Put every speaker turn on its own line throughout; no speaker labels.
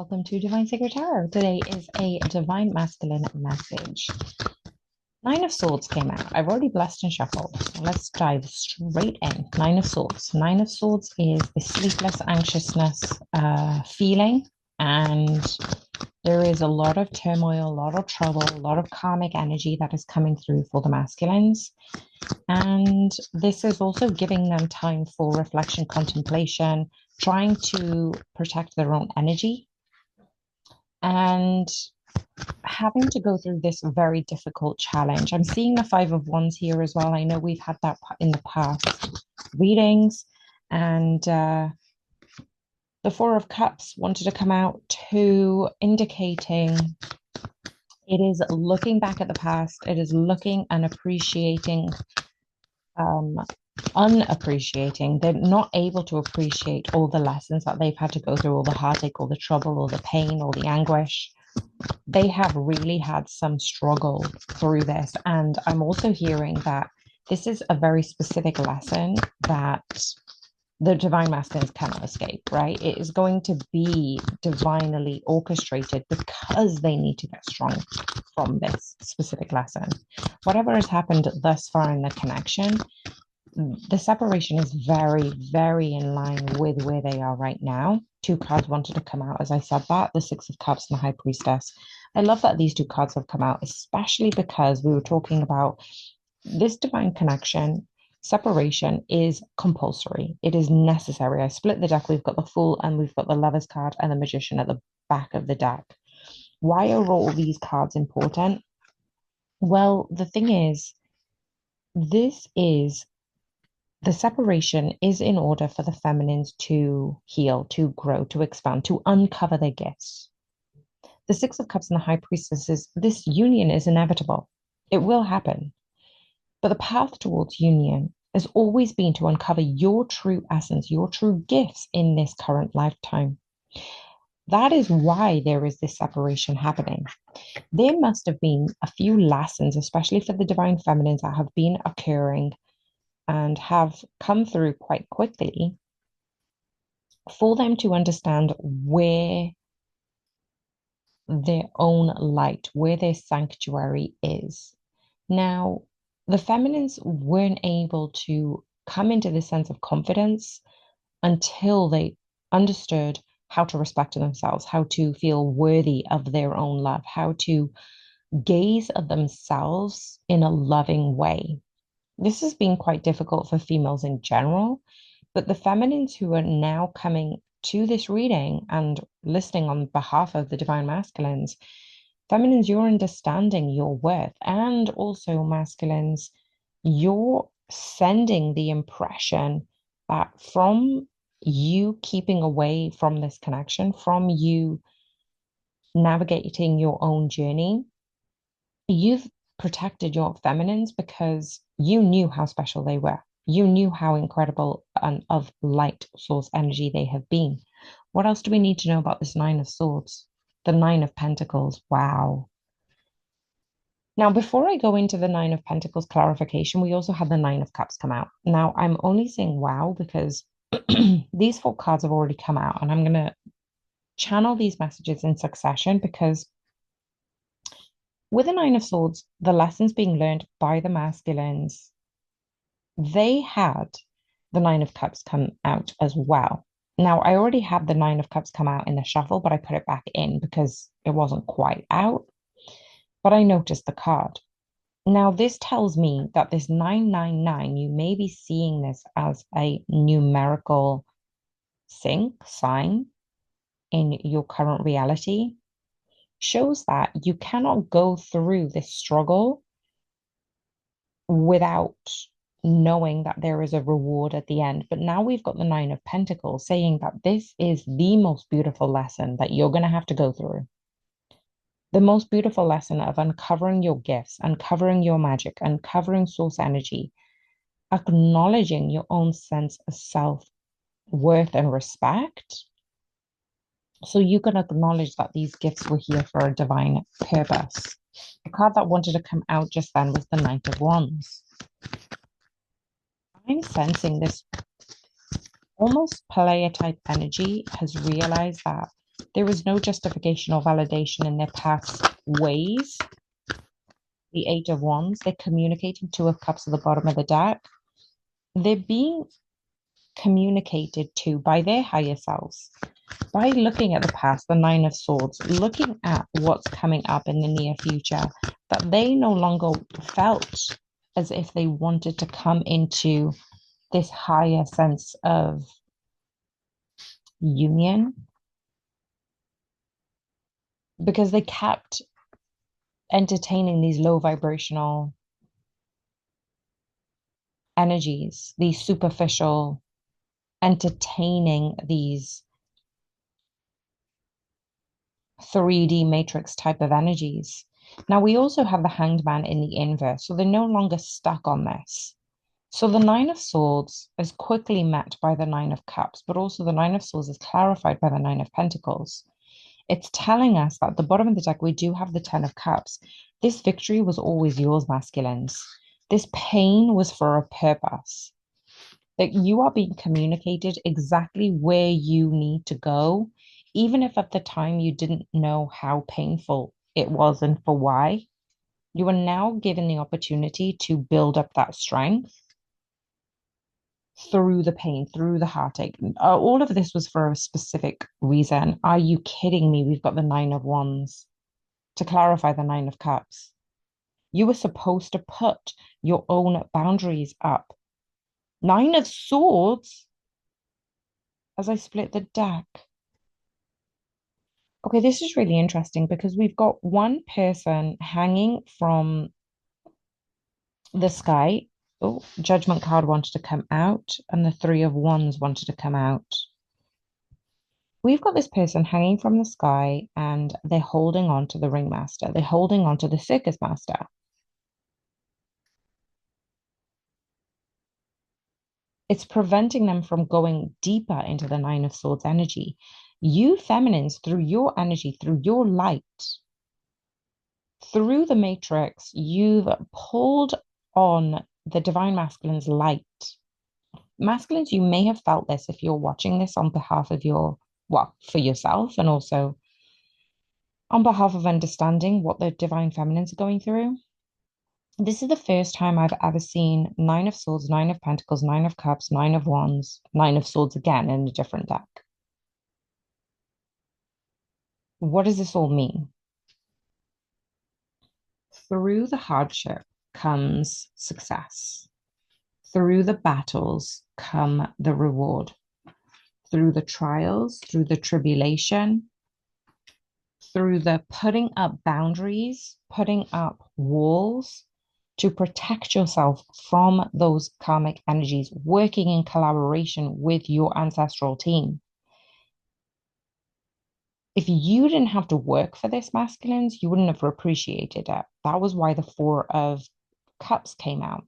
welcome to Divine Sacred Tarot. Today is a Divine Masculine message. Nine of Swords came out. I've already blessed and shuffled. So let's dive straight in. Nine of Swords. Nine of Swords is the sleepless anxiousness feeling, and there is a lot of turmoil, a lot of trouble, a lot of karmic energy that is coming through for the masculines. And this is also giving them time for reflection, contemplation, trying to protect their own energy, and having to go through this very difficult challenge. I'm seeing the Five of Wands here as well. I know we've had that in the past readings, and the Four of Cups wanted to come out to indicating it is looking back at the past. It is looking and appreciating, unappreciating. They're not able to appreciate all the lessons that they've had to go through, all the heartache, all the trouble, all the pain, all the anguish. They have really had some struggle through this. And I'm also hearing that this is a very specific lesson that the divine masculines cannot escape, right? It is going to be divinely orchestrated because they need to get strong from this specific lesson. Whatever has happened thus far in the connection, the separation is very, very in line with where they are right now. Two cards wanted to come out, as I said that, the Six of Cups and the High Priestess. I love that these two cards have come out, especially because we were talking about this divine connection. Separation is compulsory. It is necessary. I split the deck. We've got the Fool and we've got the Lovers card and the Magician at the back of the deck. Why are all these cards important? Well, the thing is, this is the separation is in order for the feminines to heal, to grow, to expand, to uncover their gifts. The Six of Cups and the High Priestess is this union is inevitable. It will happen. But the path towards union has always been to uncover your true essence, your true gifts in this current lifetime. That is why there is this separation happening. There must have been a few lessons, especially for the divine feminines, that have been occurring and have come through quite quickly for them to understand where their own light, where their sanctuary is. Now, the feminines weren't able to come into this sense of confidence until they understood how to respect themselves, how to feel worthy of their own love, how to gaze at themselves in a loving way. This has been quite difficult for females in general, but the feminines who are now coming to this reading and listening on behalf of the divine masculines, feminines, you're understanding your worth, and also masculines, you're sending the impression that from you keeping away from this connection, from you navigating your own journey, you've protected your feminines because you knew how special they were. You knew how incredible and of light source energy they have been. What else do we need to know about this Nine of Swords? The Nine of Pentacles. Wow. Now, before I go into the Nine of Pentacles clarification, we also had the Nine of Cups come out. Now, I'm only saying wow because these four cards have already come out, and I'm going to channel these messages in succession because with the Nine of Swords, the lessons being learned by the masculines, they had the Nine of Cups come out as well. Now, I already had the Nine of Cups come out in the shuffle, but I put it back in because it wasn't quite out. But I noticed the card. Now, this tells me that this 999, you may be seeing this as a numerical sign in your current reality, shows that you cannot go through this struggle without knowing that there is a reward at the end. But now we've got the Nine of Pentacles saying that this is the most beautiful lesson that you're going to have to go through. The most beautiful lesson of uncovering your gifts, uncovering your magic, uncovering source energy, acknowledging your own sense of self-worth and respect. So you can acknowledge that these gifts were here for a divine purpose. The card that wanted to come out just then was the Knight of Wands. I'm sensing this almost player type energy has realized that There is no justification or validation in their past ways. The Eight of Wands, they're communicating Two of Cups at the bottom of the deck. They're being communicated to by their higher selves by looking at the past, the Nine of Swords, looking at what's coming up in the near future, that they no longer felt as if they wanted to come into this higher sense of union because they kept entertaining these low vibrational energies, these superficial, entertaining these 3D matrix type of energies. Now, we also have the Hanged Man in the inverse, so they're no longer stuck on this. So the Nine of Swords is quickly met by the Nine of Cups, but also the Nine of Swords is clarified by the Nine of Pentacles. It's telling us that at the bottom of the deck, we do have the Ten of Cups. This victory was always yours, masculines. This pain was for a purpose. That you are being communicated exactly where you need to go, even if at the time you didn't know how painful it was and for why. You are now given the opportunity to build up that strength through the pain, through the heartache. All of this was for a specific reason. Are you kidding me? We've got the Nine of Wands to clarify the Nine of Cups. You were supposed to put your own boundaries up. Nine of Swords, as I split the deck. Okay, this is really interesting because we've got one person hanging from the sky. Oh, Judgment card wanted to come out, and the Three of Wands wanted to come out. We've got this person hanging from the sky and they're holding on to the ringmaster. They're holding on to the circus master. It's preventing them from going deeper into the Nine of Swords energy. You feminines, through your energy, through your light, through the matrix, you've pulled on the divine masculine's light. Masculines, you may have felt this if you're watching this on behalf of well, for yourself and also on behalf of understanding what the divine feminines are going through. This is the first time I've ever seen Nine of Swords, Nine of Pentacles, Nine of Cups, Nine of Wands, Nine of Swords again in a different deck. What does this all mean? Through the hardship comes success. Through the battles come the reward. Through the trials, through the tribulation, through the putting up boundaries, putting up walls to protect yourself from those karmic energies, working in collaboration with your ancestral team. If you didn't have to work for this, masculines, you wouldn't have appreciated it. That was why the Four of Cups came out.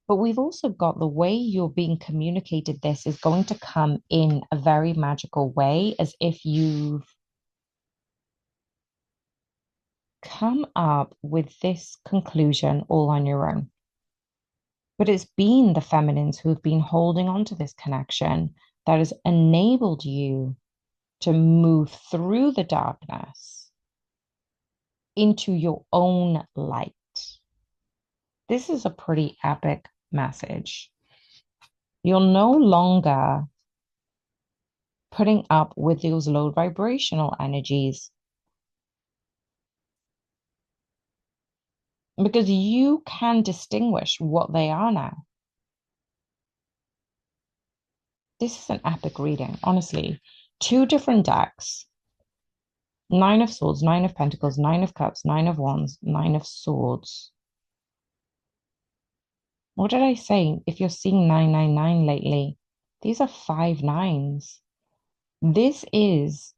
But we've also got the way you're being communicated this is going to come in a very magical way, as if you've come up with this conclusion all on your own. But it's been the feminines who've been holding on to this connection that has enabled you to move through the darkness into your own light. This is a pretty epic message. You're no longer putting up with those low vibrational energies because you can distinguish what they are now. This is an epic reading, honestly. Two different decks. Nine of Swords, Nine of Pentacles, Nine of Cups, Nine of Wands, Nine of Swords. What did I say? If you're seeing 999 lately, these are 5 9s. This is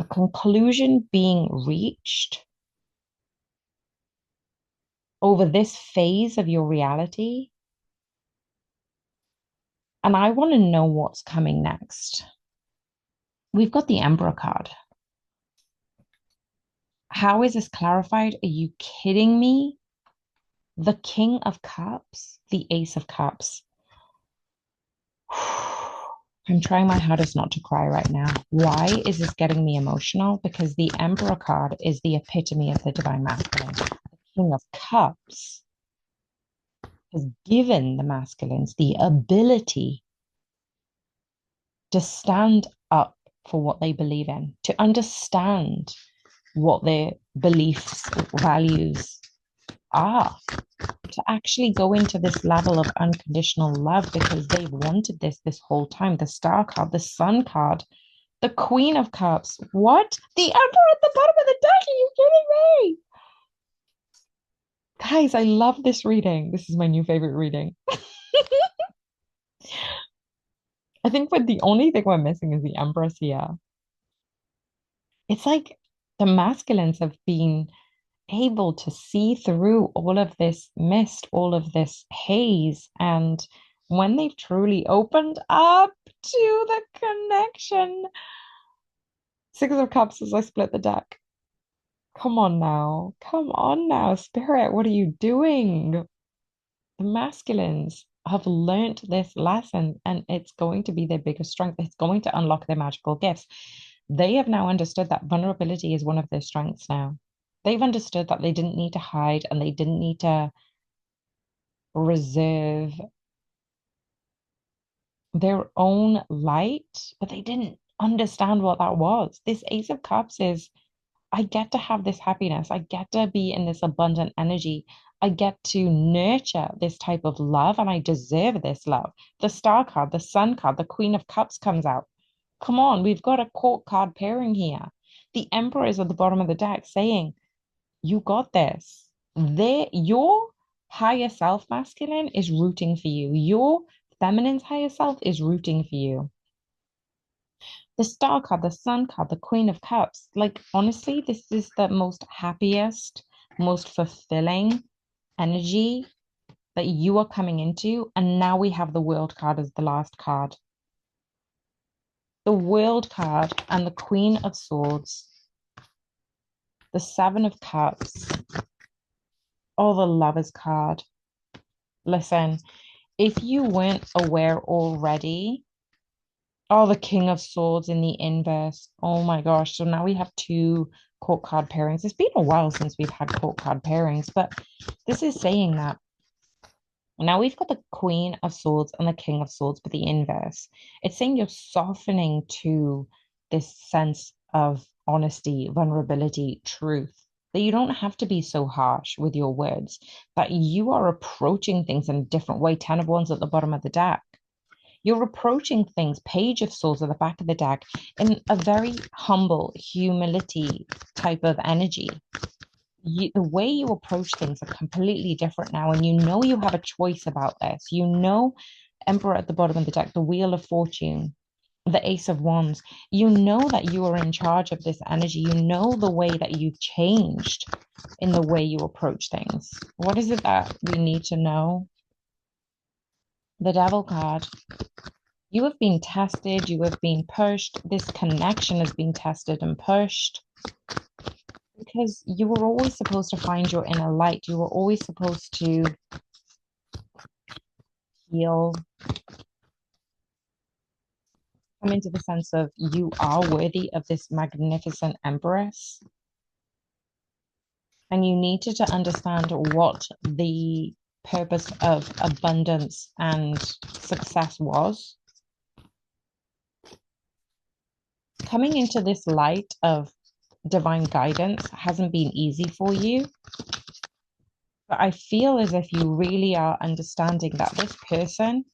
a conclusion being reached over this phase of your reality. And I want to know what's coming next. We've got the Emperor card. How is this clarified? Are you kidding me? The King of Cups, the Ace of Cups. I'm trying my hardest not to cry right now. Why is this getting me emotional? Because the Emperor card is the epitome of the divine masculine. The King of Cups has given the masculines the ability to stand up for what they believe in, to understand what their beliefs, values are, to actually go into this level of unconditional love because they've wanted this whole time. The Star card, the Sun card, the Queen of Cups. What? The Emperor at the bottom of the deck? Are you kidding me? Guys, I love this reading. This is my new favorite reading. I think what the only thing we're missing is the Empress here. It's like the masculines have been able to see through all of this mist, all of this haze. And when they've truly opened up to the connection, Six of Cups as I split the deck. Come on now. Come on now, Spirit. What are you doing? The masculines have learnt this lesson and it's going to be their biggest strength. It's going to unlock their magical gifts. They have now understood that vulnerability is one of their strengths now. They've understood that they didn't need to hide and they didn't need to reserve their own light, but they didn't understand what that was. This Ace of Cups is I get to have this happiness. I get to be in this abundant energy. I get to nurture this type of love and I deserve this love. The Star card, the Sun card, the Queen of Cups comes out. Come on, we've got a court card pairing here. The Emperor is at the bottom of the deck saying, you got this. Your higher self masculine is rooting for you. Your feminine's higher self is rooting for you. The Star card, the Sun card, the Queen of Cups. Like, honestly, this is the most happiest, most fulfilling energy that you are coming into. And now we have the World card as the last card. The World card and the Queen of Swords, the Seven of Cups, or the Lovers card. Listen, if you weren't aware already, oh, the King of Swords in the inverse. Oh my gosh. So now we have two court card pairings. It's been a while since we've had court card pairings, but this is saying that now we've got the Queen of Swords and the King of Swords, but the inverse. It's saying you're softening to this sense of honesty, vulnerability, truth. That you don't have to be so harsh with your words, that you are approaching things in a different way. Ten of Wands at the bottom of the deck. You're approaching things, Page of Swords at the back of the deck, in a very humble, humility type of energy. The way you approach things are completely different now, and you know you have a choice about this. You know, Emperor at the bottom of the deck, the Wheel of Fortune, the Ace of Wands. You know that you are in charge of this energy. You know the way that you've changed in the way you approach things. What is it that we need to know? The Devil card. You have been tested, you have been pushed. This connection has been tested and pushed because you were always supposed to find your inner light. You were always supposed to heal, come into the sense of you are worthy of this magnificent empress. And you needed to understand what the purpose of abundance and success was. Coming into this light of divine guidance hasn't been easy for you. But I feel as if you really are understanding that this person,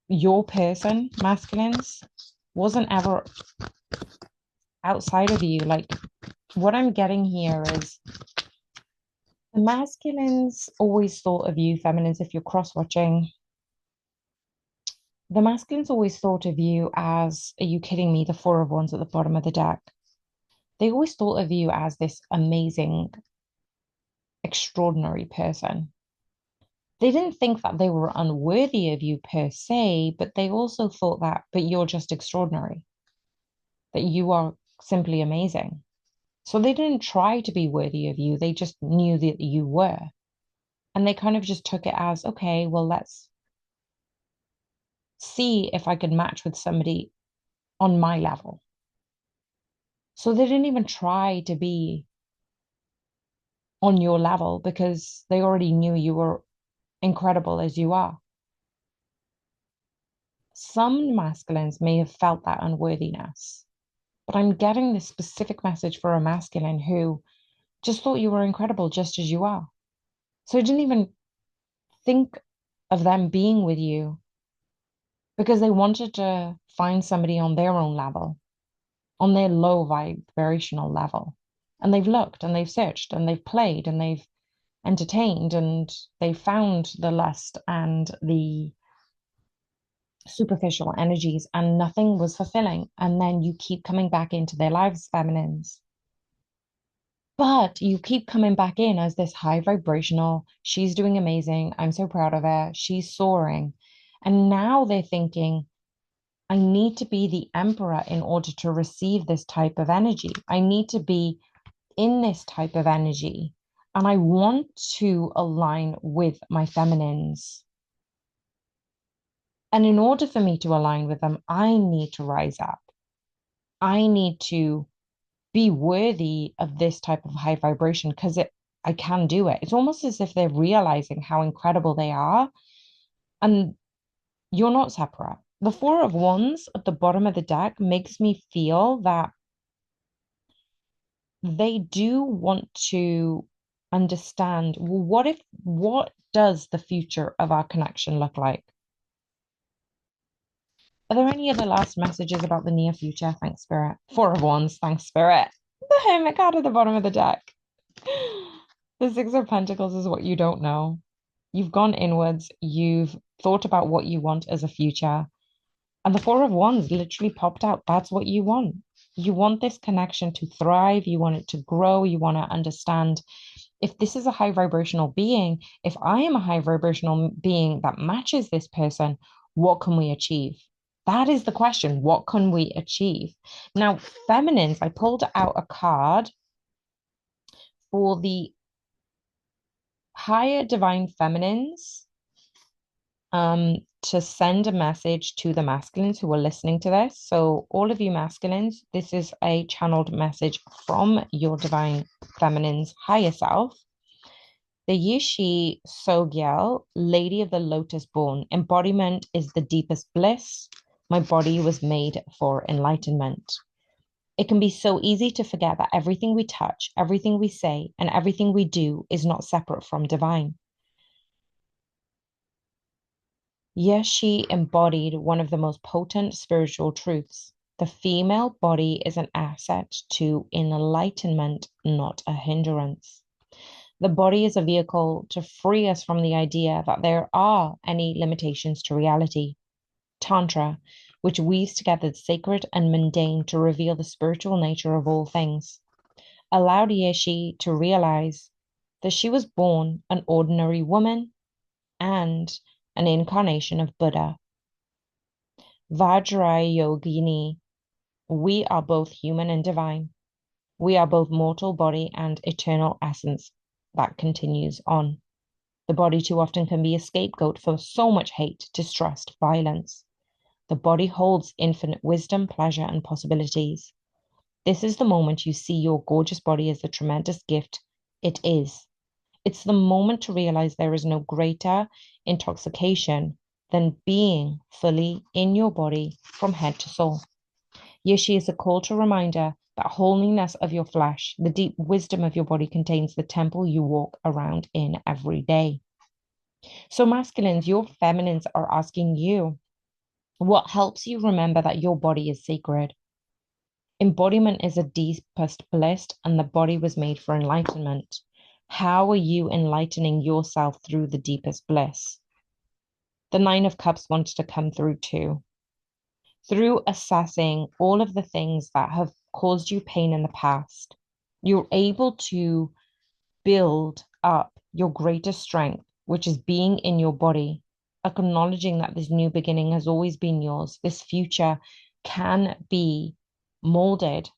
your person, masculines, wasn't ever outside of you. Like what I'm getting here is the masculines always thought of you, feminines, if you're cross-watching, the masculines always thought of you as, are you kidding me? The Four of Wands at the bottom of the deck. They always thought of you as this amazing, extraordinary person. They didn't think that they were unworthy of you per se, but they also thought that, but you're just extraordinary, that you are simply amazing. So they didn't try to be worthy of you. They just knew that you were. And they kind of just took it as, okay, well, let's see if I could match with somebody on my level. So they didn't even try to be on your level because they already knew you were incredible as you are. Some masculines may have felt that unworthiness, but I'm getting this specific message for a masculine who just thought you were incredible just as you are. So I didn't even think of them being with you because they wanted to find somebody on their own level, on their low vibrational level. And they've looked and they've searched and they've played and they've entertained and they found the lust and the superficial energies and nothing was fulfilling. And then you keep coming back into their lives, feminines. But you keep coming back in as this high vibrational, she's doing amazing. I'm so proud of her. She's soaring. And now they're thinking, I need to be the emperor in order to receive this type of energy. I need to be in this type of energy. And I want to align with my feminines. And in order for me to align with them, I need to rise up. I need to be worthy of this type of high vibration because I can do it. It's almost as if they're realizing how incredible they are. And you're not separate. The Four of Wands at the bottom of the deck makes me feel that they do want to understand, well, what does the future of our connection look like? Are there any other last messages about the near future? Thanks, Spirit. Four of Wands, thanks, Spirit. The Hermit card at the bottom of the deck. The Six of Pentacles is what you don't know. You've gone inwards, you've thought about what you want as a future, and the Four of Wands literally popped out. That's what you want. You want this connection to thrive, you want it to grow, you want to understand if this is a high vibrational being, if I am a high vibrational being that matches this person, what can we achieve? That is the question. What can we achieve? Now, feminines, I pulled out a card for the higher divine feminines to send a message to the masculines who are listening to this. So, all of you masculines, this is a channeled message from your divine feminine's higher self. The Yishi Sogyal, Lady of the Lotus Born, embodiment is the deepest bliss. My body was made for enlightenment. It can be so easy to forget that everything we touch, everything we say, and everything we do is not separate from divine. Yes, she embodied one of the most potent spiritual truths. The female body is an asset to enlightenment, not a hindrance. The body is a vehicle to free us from the idea that there are any limitations to reality. Tantra, which weaves together the sacred and mundane to reveal the spiritual nature of all things, allowed Yeshi to realize that she was born an ordinary woman and an incarnation of Buddha. Vajrayogini, we are both human and divine. We are both mortal body and eternal essence that continues on. The body too often can be a scapegoat for so much hate, distrust, violence. The body holds infinite wisdom, pleasure, and possibilities. This is the moment you see your gorgeous body as the tremendous gift it is. It's the moment to realize there is no greater intoxication than being fully in your body from head to soul. Yishi is a call to reminder that holiness of your flesh, the deep wisdom of your body contains the temple you walk around in every day. So, masculines, your feminines are asking you, what helps you remember that your body is sacred? Embodiment is a deepest bliss, and the body was made for enlightenment. How are you enlightening yourself through the deepest bliss? The Nine of Cups wants to come through too. Through assessing all of the things that have caused you pain in the past, you're able to build up your greatest strength, which is being in your body, acknowledging that this new beginning has always been yours. This future can be molded.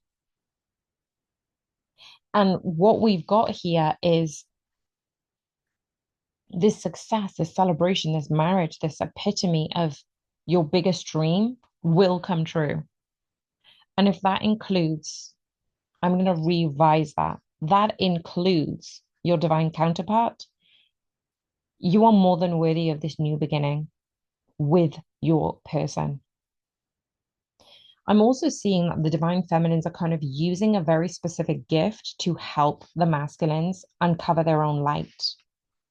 And what we've got here is this success, this celebration, this marriage, this epitome of your biggest dream will come true. And if that includes, I'm going to revise that, that includes your divine counterpart, you are more than worthy of this new beginning with your person. I'm also seeing that the divine feminines are kind of using a very specific gift to help the masculines uncover their own light.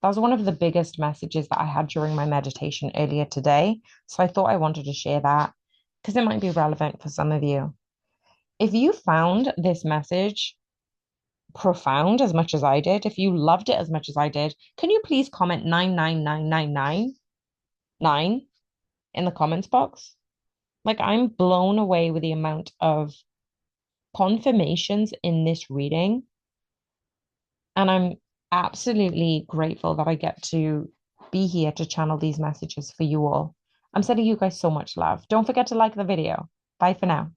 That was one of the biggest messages that I had during my meditation earlier today. So I thought I wanted to share that because it might be relevant for some of you. If you found this message profound as much as I did, if you loved it as much as I did, can you please comment 99999 in the comments box? Like, I'm blown away with the amount of confirmations in this reading. And I'm absolutely grateful that I get to be here to channel these messages for you all. I'm sending you guys so much love. Don't forget to like the video. Bye for now.